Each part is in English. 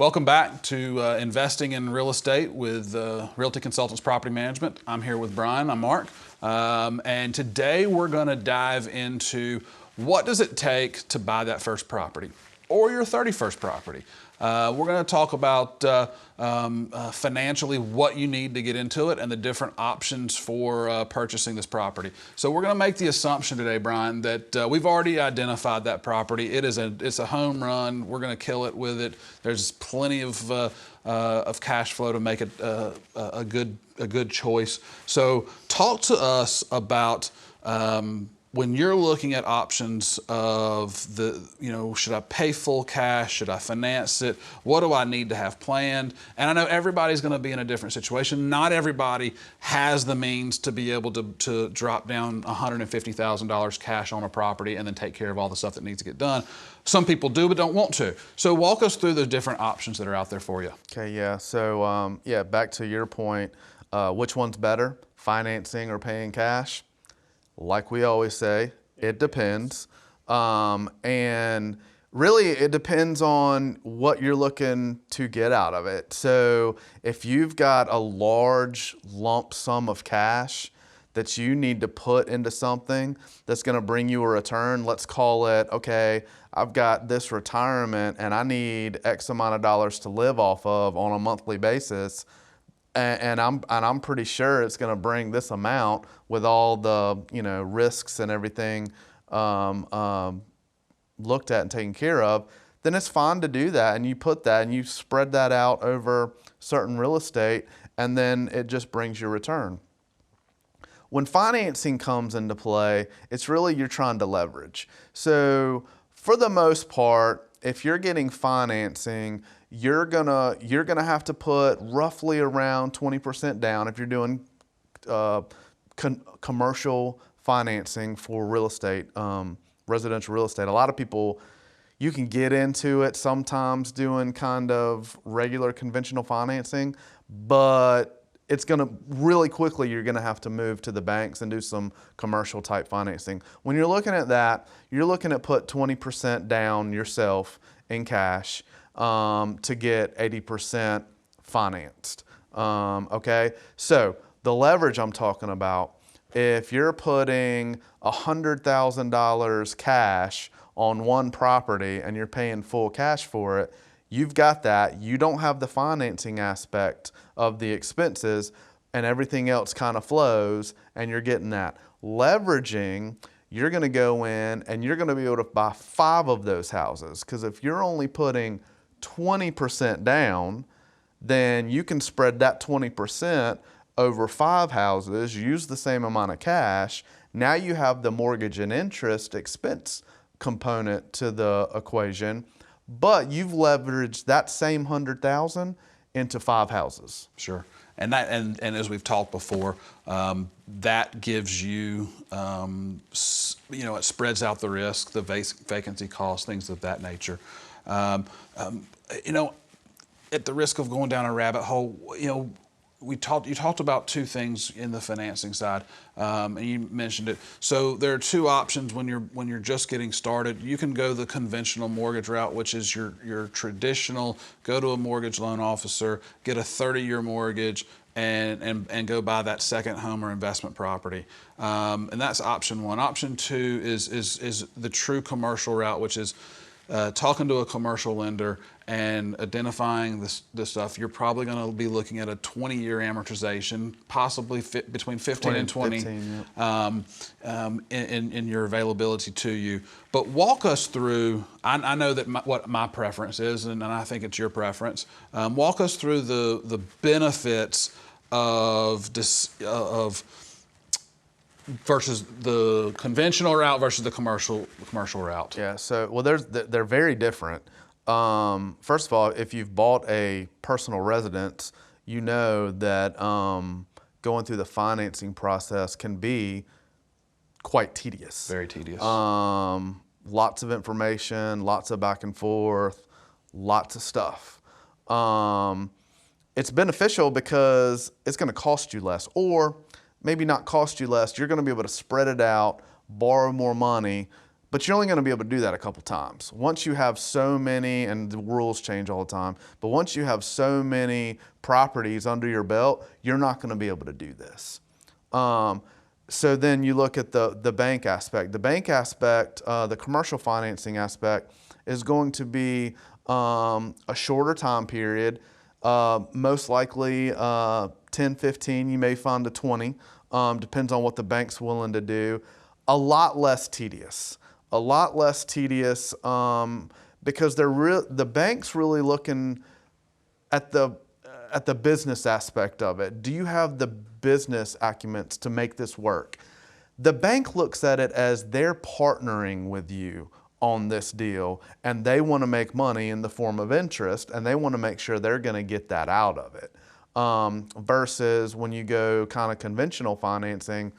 Welcome back to Investing in Real Estate with Realty Consultants Property Management. I'm here with Brian. I'm Mark. And today we're going to dive into what does it take to buy that first property or your 31st property. We're going to talk about financially what you need to get into it and the different options for purchasing this property. So we're going to make the assumption today, Brian, that we've already identified that property. It's a home run. We're going to kill it with it. There's plenty of cash flow to make it a good choice. So talk to us about when you're looking at options of should I pay full cash? Should I finance it? What do I need to have planned? And I know everybody's going to be in a different situation. Not everybody has the means to be able to drop down $150,000 cash on a property and then take care of all the stuff that needs to get done. Some people do, but don't want to. So walk us through the different options that are out there for you. Okay, yeah. So back to your point, which one's better, financing or paying cash? Like we always say, it depends. And really it depends on what you're looking to get out of it. So if you've got a large lump sum of cash that you need to put into something that's going to bring you a return, let's call it, okay, I've got this retirement and I need X amount of dollars to live off of on a monthly basis. And I'm pretty sure it's going to bring this amount with all the risks and everything looked at and taken care of. Then it's fine to do that, and you put that and you spread that out over certain real estate, and then it just brings your return. When financing comes into play, it's really you're trying to leverage. So for the most part, if you're getting financing, you're gonna have to put roughly around 20% down if you're doing commercial financing for real estate, residential real estate. A lot of people, you can get into it sometimes doing kind of regular conventional financing, but it's gonna really quickly, you're gonna have to move to the banks and do some commercial type financing. When you're looking at that, you're looking at put 20% down yourself in cash to get 80% financed. Okay, so the leverage I'm talking about, if you're putting $100,000 cash on one property and you're paying full cash for it, you've got that. You don't have the financing aspect of the expenses, and everything else kind of flows, and you're getting that. Leveraging, you're going to go in and you're going to be able to buy 5 of those houses, because if you're only putting 20% down, then you can spread that 20% over 5 houses, use the same amount of cash. Now you have the mortgage and interest expense component to the equation, but you've leveraged that same $100,000 into 5 houses. Sure. And as we've talked before, that gives you, it spreads out the risk, the vacancy costs, things of that nature. At the risk of going down a rabbit hole, you talked about 2 things in the financing side, and you mentioned it. So there are 2 options when you're just getting started. You can go the conventional mortgage route, which is your traditional, go to a mortgage loan officer, get a 30-year mortgage, and go buy that second home or investment property. And that's option 1. Option 2 is the true commercial route, which is talking to a commercial lender and identifying this stuff. You're probably going to be looking at a 20-year amortization, possibly between 15 and 20 in your availability to you. But walk us through, I know that what my preference is, and I think it's your preference. Walk us through the benefits of versus the conventional route versus the commercial route. Yeah, so they're very different. First of all, if you've bought a personal residence, you know that going through the financing process can be quite tedious. Very tedious. Lots of information, lots of back and forth, lots of stuff. It's beneficial because it's going to cost you less, or maybe not cost you less. You're going to be able to spread it out, borrow more money, But you're only going to be able to do that a couple times. Once you have so many, and the rules change all the time, but once you have so many properties under your belt, you're not going to be able to do this. So then you look at the bank aspect. The bank aspect, the commercial financing aspect, is going to be a shorter time period, most likely 10, 15, you may find a 20, depends on what the bank's willing to do. A lot less tedious. Because the bank's really looking at the business aspect of it. Do you have the business acumen to make this work? The bank looks at it as they're partnering with you on this deal, and they want to make money in the form of interest, and they want to make sure they're going to get that out of it. Versus when you go kind of conventional financing,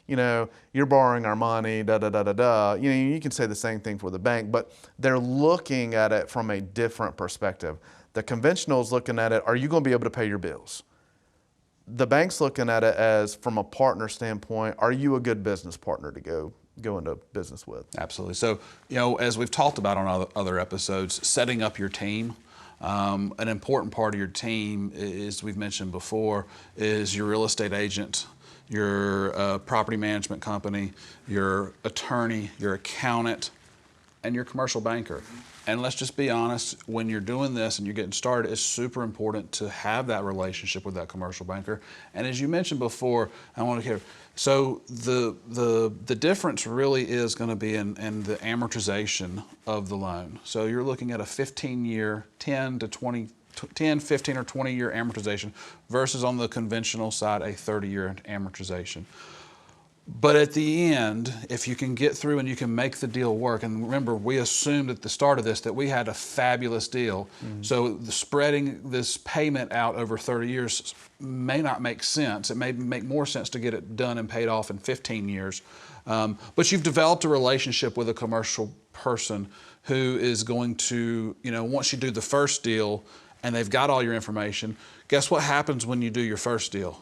you're borrowing our money, you can say the same thing for the bank, but they're looking at it from a different perspective. The conventional is looking at it, are you going to be able to pay your bills? The bank's looking at it as, from a partner standpoint, are you a good business partner to go into business with? Absolutely. So, as we've talked about on other episodes, setting up your team. An important part of your team, as we've mentioned before, is your real estate agent, your property management company, your attorney, your accountant, and your commercial banker. And let's just be honest, when you're doing this and you're getting started, it's super important to have that relationship with that commercial banker. And as you mentioned before, I want to hear, so the difference really is going to be in the amortization of the loan. So you're looking at a 15-year, 10, 15 or 20-year amortization versus on the conventional side, a 30-year amortization. But at the end, if you can get through and you can make the deal work, and remember, we assumed at the start of this that we had a fabulous deal. Mm-hmm. So spreading this payment out over 30 years may not make sense. It may make more sense to get it done and paid off in 15 years. But you've developed a relationship with a commercial person who is going to, once you do the first deal and they've got all your information, guess what happens when you do your first deal?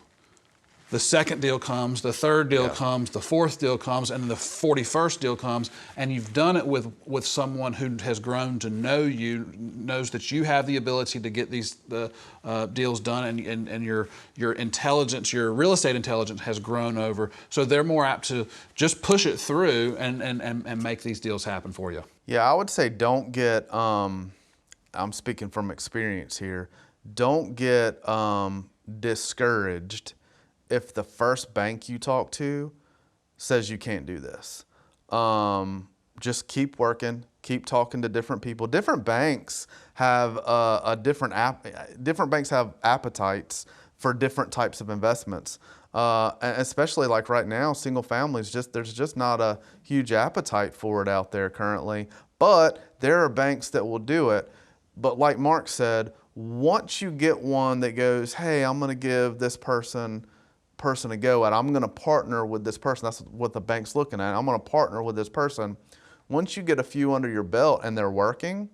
The second deal comes, the third deal comes, the fourth deal comes, and the 41st deal comes, and you've done it with someone who has grown to know you, knows that you have the ability to get these deals done, and your intelligence, your real estate intelligence has grown over, so they're more apt to just push it through and make these deals happen for you. Yeah, I would say don't get, I'm speaking from experience here, don't get discouraged if the first bank you talk to says you can't do this. Just keep working, keep talking to different people. Different banks have different banks have appetites for different types of investments. Especially like right now, single families, there's just not a huge appetite for it out there currently. But there are banks that will do it. But like Mark said, once you get one that goes, hey, I'm going to give this person a go at, I'm going to partner with this person. That's what the bank's looking at. I'm going to partner with this person. Once you get a few under your belt and they're working,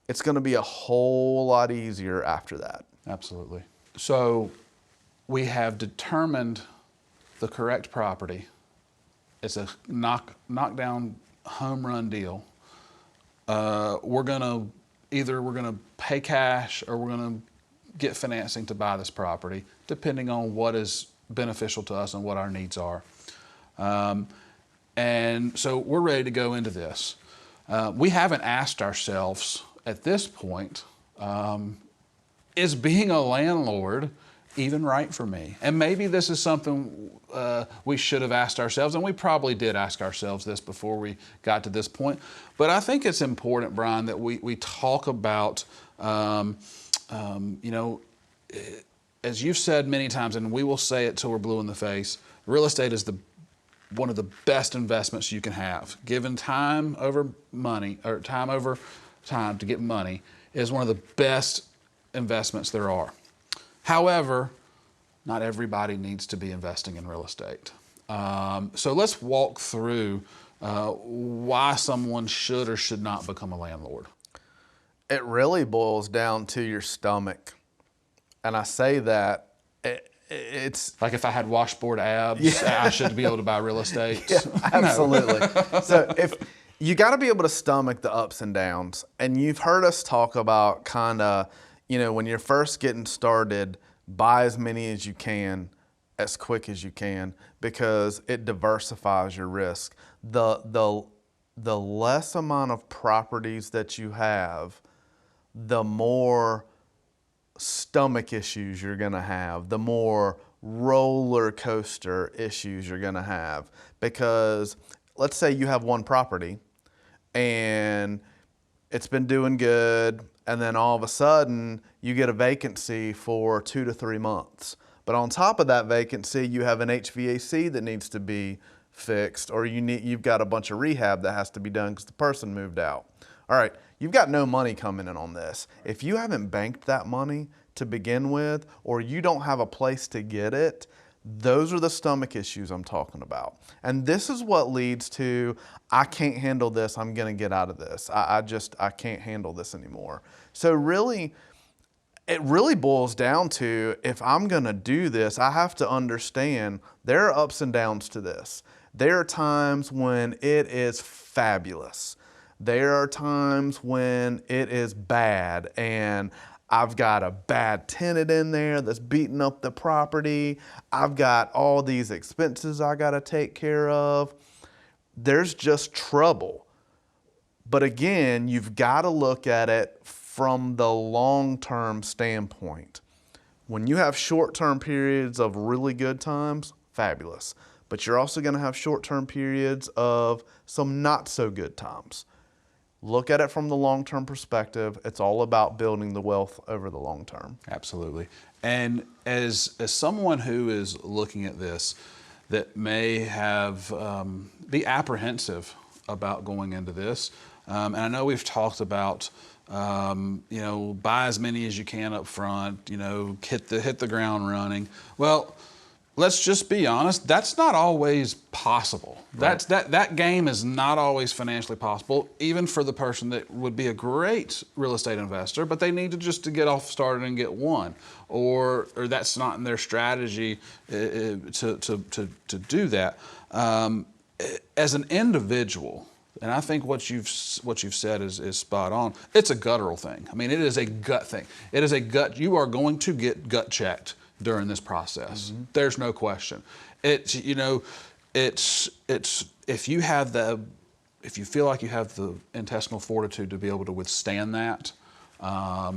it's going to be a whole lot easier after that. Absolutely. So we have determined the correct property. It's a knockdown home run deal. We're going to pay cash or we're going to get financing to buy this property, depending on what is beneficial to us and what our needs are. And so we're ready to go into this. We haven't asked ourselves at this point, is being a landlord even right for me? And maybe this is something we should have asked ourselves, and we probably did ask ourselves this before we got to this point. But I think it's important, Brian, that we talk about, as you've said many times, and we will say it till we're blue in the face, real estate is one of the best investments you can have. Given time over money, or time over time to get money, is one of the best investments there are. However, not everybody needs to be investing in real estate. So let's walk through why someone should or should not become a landlord. It really boils down to your stomach. And I say that it's like if I had washboard abs, I should be able to buy real estate. Yeah, absolutely. So You got to be able to stomach the ups and downs. And you've heard us talk about kind of, when you're first getting started, buy as many as you can, as quick as you can, because it diversifies your risk. The less amount of properties that you have, the more stomach issues you're going to have, the more roller coaster issues you're going to have. Because let's say you have one property and it's been doing good, and then all of a sudden you get a vacancy for 2 to 3 months. But on top of that vacancy, you have an HVAC that needs to be fixed, or you've got a bunch of rehab that has to be done because the person moved out. All right, you've got no money coming in on this. If you haven't banked that money to begin with, or you don't have a place to get it, those are the stomach issues I'm talking about. And this is what leads to, I can't handle this, I'm gonna get out of this. I can't handle this anymore. So really, it really boils down to, if I'm gonna do this, I have to understand there are ups and downs to this. There are times when it is fabulous. There are times when it is bad and I've got a bad tenant in there that's beating up the property. I've got all these expenses I gotta take care of. There's just trouble. But again, you've gotta look at it from the long-term standpoint. When you have short-term periods of really good times, fabulous. But you're also gonna have short-term periods of some not so good times. Look at it from the long-term perspective. It's all about building the wealth over the long term. Absolutely. And as someone who is looking at this, that may have be apprehensive about going into this, and I know we've talked about buy as many as you can up front, hit the ground running. Well, let's just be honest, that's not always possible. Right. That game is not always financially possible, even for the person that would be a great real estate investor, but they need to get off started and get one, or that's not in their strategy to do that. As an individual, and I think what you've said is spot on. It's a guttural thing. I mean, it is a gut thing. It is a gut. You are going to get gut checked during this process. Mm-hmm. There's no question. It's if you feel like you have the intestinal fortitude to be able to withstand that, not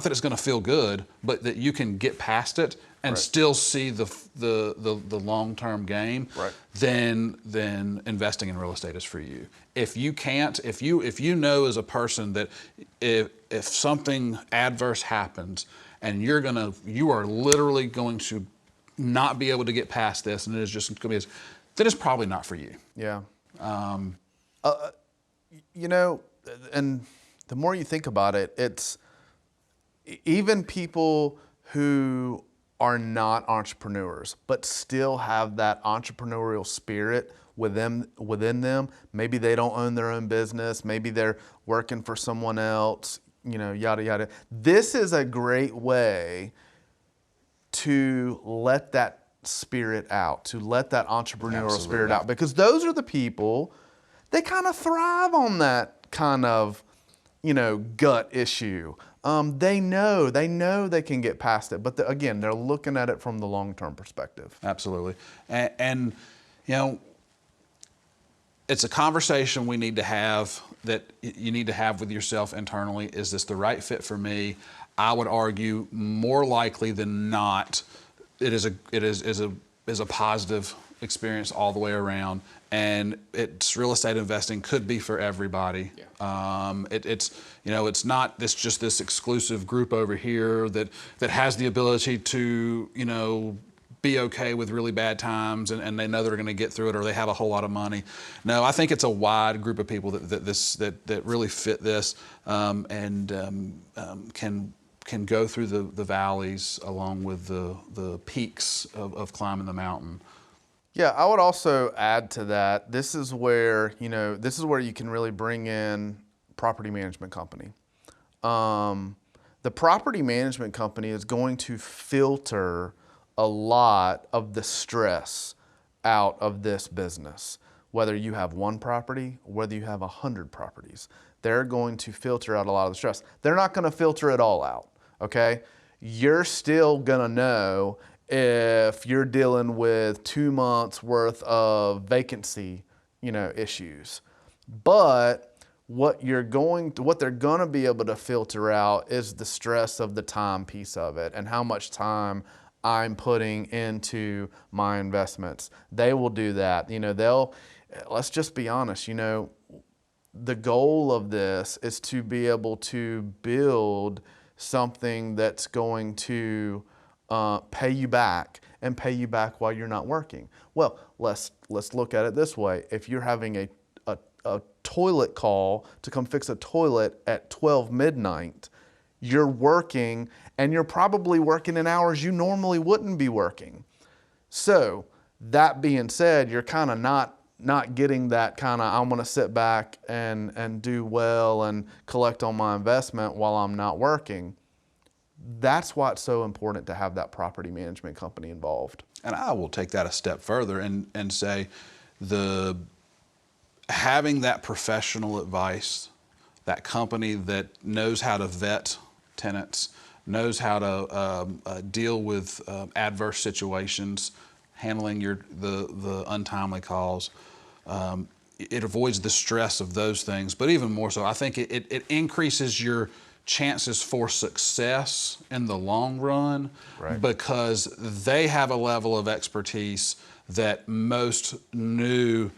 that it's going to feel good, but that you can get past it and still see the long-term game, then investing in real estate is for you. If you can't, if you know as a person that if something adverse happens and you are literally going to not be able to get past this, and it is just going to be, then it's probably not for you. Yeah. And the more you think about it, it's even people who are not entrepreneurs, but still have that entrepreneurial spirit within them. Maybe they don't own their own business. Maybe they're working for someone else, yada, yada. This is a great way to let that spirit out, to let that entrepreneurial spirit out, because those are the people, they kind of thrive on that kind of, gut issue. They know they can get past it, but again, they're looking at it from the long-term perspective. Absolutely. And it's a conversation we need to have, that you need to have with yourself internally. Is this the right fit for me? I would argue more likely than not, it is a positive experience all the way around, and real estate investing could be for everybody. Yeah. It's not just this exclusive group over here that has the ability to be okay with really bad times and they know they're going to get through it, or they have a whole lot of money. No, I think it's a wide group of people that really fit this and can go through the valleys along with the peaks of climbing the mountain. Yeah, I would also add to that, this is where you can really bring in property management company. The property management company is going to filter a lot of the stress out of this business. whether you have one property or whether you have 100 properties. They're going to filter out a lot of the stress. They're not going to filter it all out, okay? You're still going to know if you're dealing with 2 months worth of vacancy, issues. But what they're going to be able to filter out is the stress of the time piece of it and how much time I'm putting into my investments. They will do that. Let's just be honest, the goal of this is to be able to build something that's going to pay you back and pay you back while you're not working. Well, let's look at it this way. If you're having a toilet call to come fix a toilet at 12 midnight, you're working, and you're probably working in hours you normally wouldn't be working. So that being said, you're kind of not getting that kind of, I'm going to sit back and do well and collect on my investment while I'm not working. That's why it's so important to have that property management company involved. And I will take that a step further and say having that professional advice, that company that knows how to vet tenants, knows how to deal with adverse situations, handling the untimely calls. It avoids the stress of those things, but even more so, I think it increases your chances for success in the long run, right, because they have a level of expertise that most new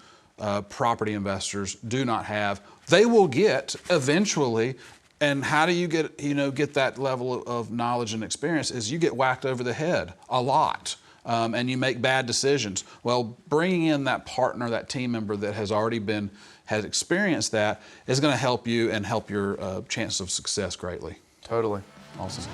property investors do not have. They will get eventually. And how do you get that level of knowledge and experience? Is you get whacked over the head a lot, and you make bad decisions. Well, bringing in that partner, that team member that has experienced that, is going to help you and help your chance of success greatly. Totally. Awesome.